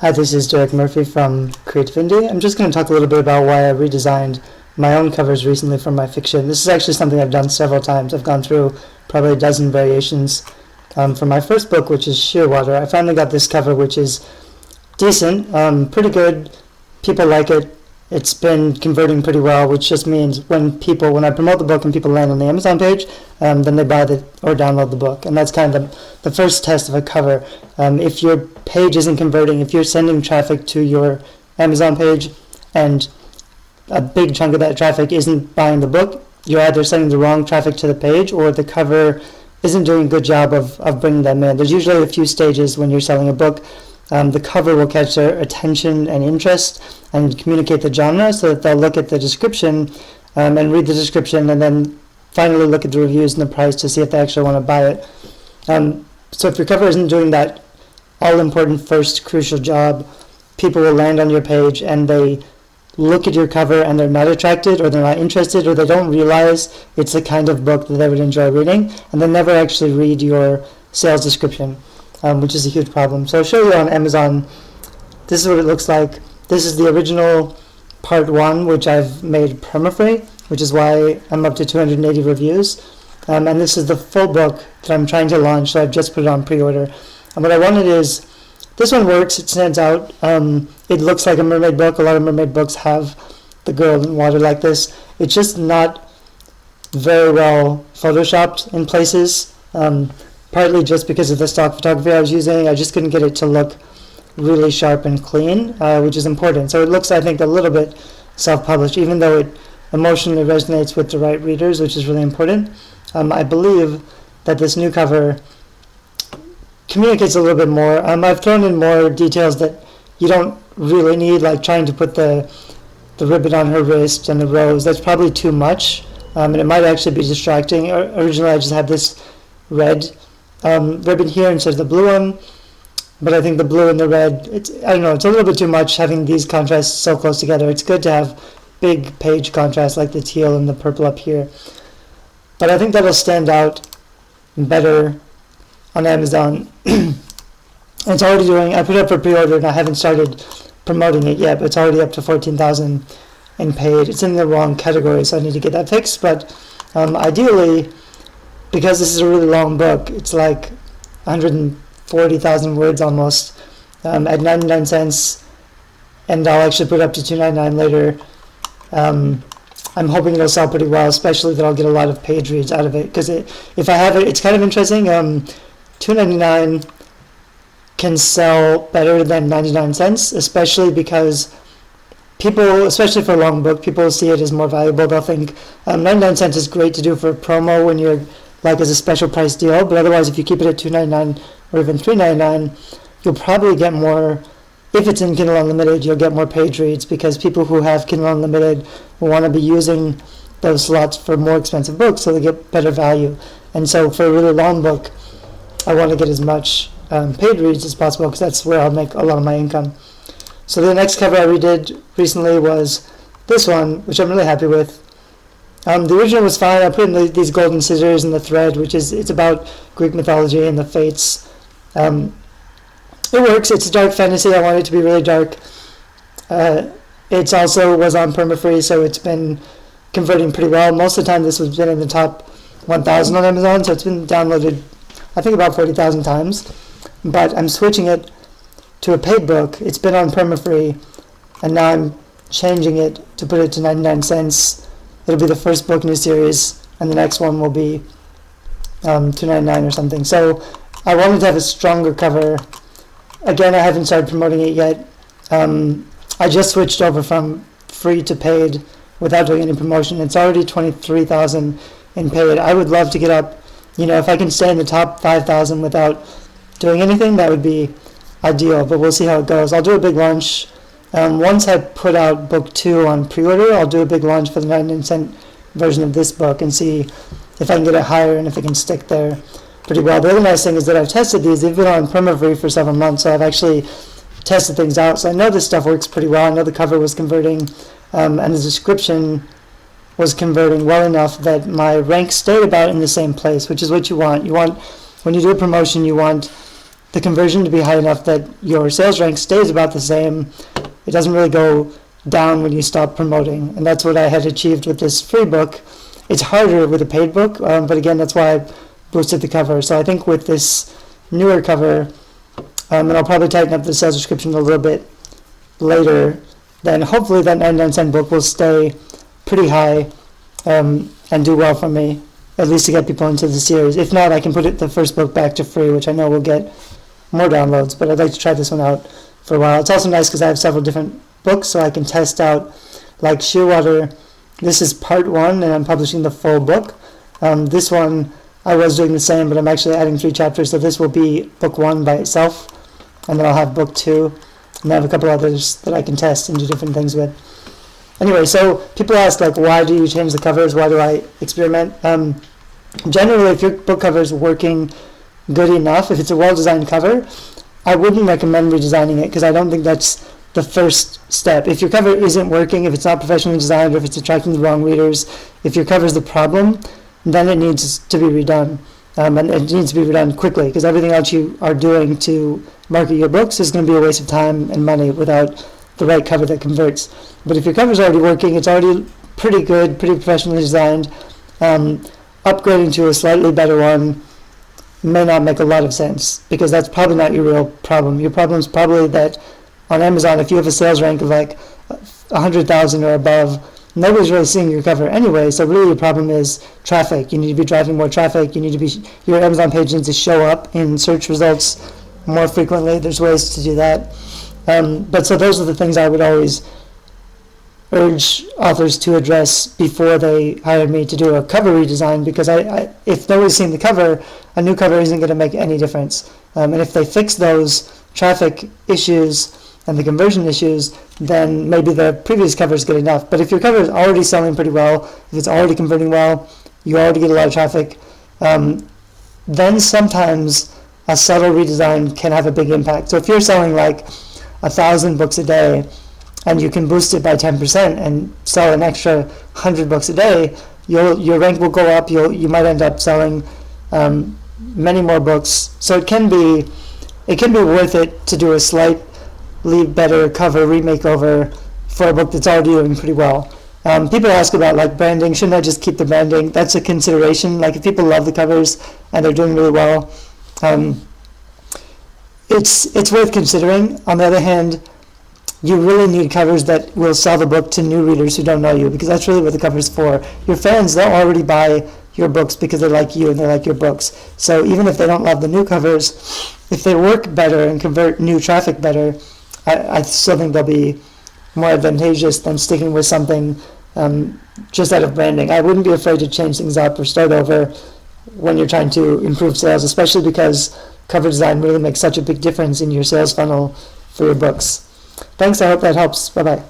Hi, this is Derek Murphy from Creative Indie. I'm just going to talk a little bit about why I redesigned my own covers recently for my fiction. This is actually something I've done several times. I've gone through probably a dozen variations. For my first book, which is Shearwater, I finally got this cover, which is decent, pretty good. People like it. It's been converting pretty well, which just means when I promote the book and people land on the Amazon page, then they buy or download the book. And that's kind of the first test of a cover. If your page isn't converting, if you're sending traffic to your Amazon page and a big chunk of that traffic isn't buying the book, you're either sending the wrong traffic to the page or the cover isn't doing a good job of bringing them in. There's usually a few stages when you're selling a book. The cover will catch their attention and interest and communicate the genre so that they'll look at the description and read the description and then finally look at the reviews and the price to see if they actually want to buy it. So if your cover isn't doing that all-important first crucial job, people will land on your page and they look at your cover and they're not attracted or they're not interested or they don't realize it's the kind of book that they would enjoy reading, and they never actually read your sales description. Which is a huge problem. So I'll show you on Amazon. This is what it looks like. This is the original part 1, which I've made perma-free, which is why I'm up to 280 reviews. And this is the full book that I'm trying to launch, so I've just put it on pre-order. And what I wanted is, this one works, it stands out. It looks like a mermaid book. A lot of mermaid books have the girl in water like this. It's just not very well photoshopped in places. Partly just because of the stock photography I was using. I just couldn't get it to look really sharp and clean, which is important. So it looks, I think, a little bit self-published, even though it emotionally resonates with the right readers, which is really important. I believe that this new cover communicates a little bit more. I've thrown in more details that you don't really need, like trying to put the ribbon on her wrist and the rose. That's probably too much, and it might actually be distracting. Originally, I just had this red ribbon here instead of the blue one, but I think the blue and the red, it's a little bit too much having these contrasts so close together. It's good to have big page contrast like the teal and the purple up here, but I think that'll stand out better on Amazon. It's already doing, I put it up for pre-order and I haven't started promoting it yet, but it's already up to 14,000 in paid. It's in the wrong category, so I need to get that fixed, but ideally, because this is a really long book, it's like 140,000 words almost, at 99 cents, and I'll actually put it up to $2.99 later. I'm hoping it'll sell pretty well, especially that I'll get a lot of page reads out of it, because if I have it, it's kind of interesting. $2.99 can sell better than 99 cents, especially because people, especially for a long book, people see it as more valuable. They'll think 99 cents is great to do for a promo when you're like as a special price deal, but otherwise if you keep it at $2.99 or even $3.99, you'll probably get more. If it's in Kindle Unlimited, you'll get more page reads because people who have Kindle Unlimited will want to be using those slots for more expensive books, so they get better value. And so for a really long book, I want to get as much paid reads as possible because that's where I'll make a lot of my income. So the next cover I redid recently was this one, which I'm really happy with. The original was fine. I put in these golden scissors and the thread, it's about Greek mythology and the fates. It works. It's a dark fantasy. I want it to be really dark. It also was on perma-free, so it's been converting pretty well. Most of the time this has been in the top 1,000 on Amazon, so it's been downloaded, I think, about 40,000 times. But I'm switching it to a paid book. It's been on perma-free, and now I'm changing it to put it to 99 cents. It'll be the first book in a series, and the next one will be $2.99 or something. So I wanted to have a stronger cover. Again, I haven't started promoting it yet. I just switched over from free to paid without doing any promotion. It's already 23,000 in paid. I would love to get up, if I can stay in the top 5,000 without doing anything, that would be ideal, but we'll see how it goes. I'll do a big launch. Once I put out book 2 on pre-order, I'll do a big launch for the 99 cent version of this book and see if I can get it higher and if it can stick there pretty well. The other nice thing is that I've tested these. They've been on perma-free for several months, so I've actually tested things out. So I know this stuff works pretty well. I know the cover was converting, and the description was converting well enough that my rank stayed about in the same place, which is what you want. When you do a promotion, you want the conversion to be high enough that your sales rank stays about the same. It doesn't really go down when you stop promoting, and that's what I had achieved with this free book. It's harder with a paid book, but again, that's why I boosted the cover. So I think with this newer cover, and I'll probably tighten up the sales description a little bit later, then hopefully that 99-cent book will stay pretty high and do well for me, at least to get people into the series. If not, I can put the first book back to free, which I know will get more downloads, but I'd like to try this one out for a while. It's also nice because I have several different books, so I can test out, like Shearwater. This is part 1, and I'm publishing the full book. This one, I was doing the same, but I'm actually adding 3 chapters, so this will be book 1 by itself, and then I'll have book 2, and I have a couple others that I can test and do different things with. Anyway, so people ask, like, why do you change the covers? Why do I experiment? Generally, if your book cover is working good enough, if it's a well-designed cover, I wouldn't recommend redesigning it, because I don't think that's the first step. If your cover isn't working, if it's not professionally designed, or if it's attracting the wrong readers, if your cover is the problem, then it needs to be redone. And it needs to be redone quickly, because everything else you are doing to market your books is going to be a waste of time and money without the right cover that converts. But if your cover is already working, it's already pretty good, pretty professionally designed, upgrading to a slightly better one may not make a lot of sense, because that's probably not your real problem. Your problem is probably that on Amazon, if you have a sales rank of like 100,000 or above, nobody's really seeing your cover anyway, so really your problem is traffic. You need to be driving more traffic. Your Amazon page needs to show up in search results more frequently. There's ways to do that. But so those are the things I would always urge authors to address before they hire me to do a cover redesign, because if nobody's seeing the cover, a new cover isn't going to make any difference. And if they fix those traffic issues and the conversion issues, then maybe the previous cover is good enough. But if your cover is already selling pretty well, if it's already converting well, you already get a lot of traffic, then sometimes a subtle redesign can have a big impact. So if you're selling like 1,000 books a day, and you can boost it by 10% and sell an extra 100 books a day, your rank will go up. You might end up selling many more books. So it can be worth it to do a slightly better cover remakeover for a book that's already doing pretty well. People ask about like branding. Shouldn't I just keep the branding? That's a consideration. Like if people love the covers and they're doing really well, it's worth considering. On the other hand, you really need covers that will sell the book to new readers who don't know you, because that's really what the cover's for. Your fans, they'll already buy your books because they like you and they like your books. So even if they don't love the new covers, if they work better and convert new traffic better, I still think they'll be more advantageous than sticking with something just out of branding. I wouldn't be afraid to change things up or start over when you're trying to improve sales, especially because cover design really makes such a big difference in your sales funnel for your books. Thanks, I hope that helps. Bye-bye.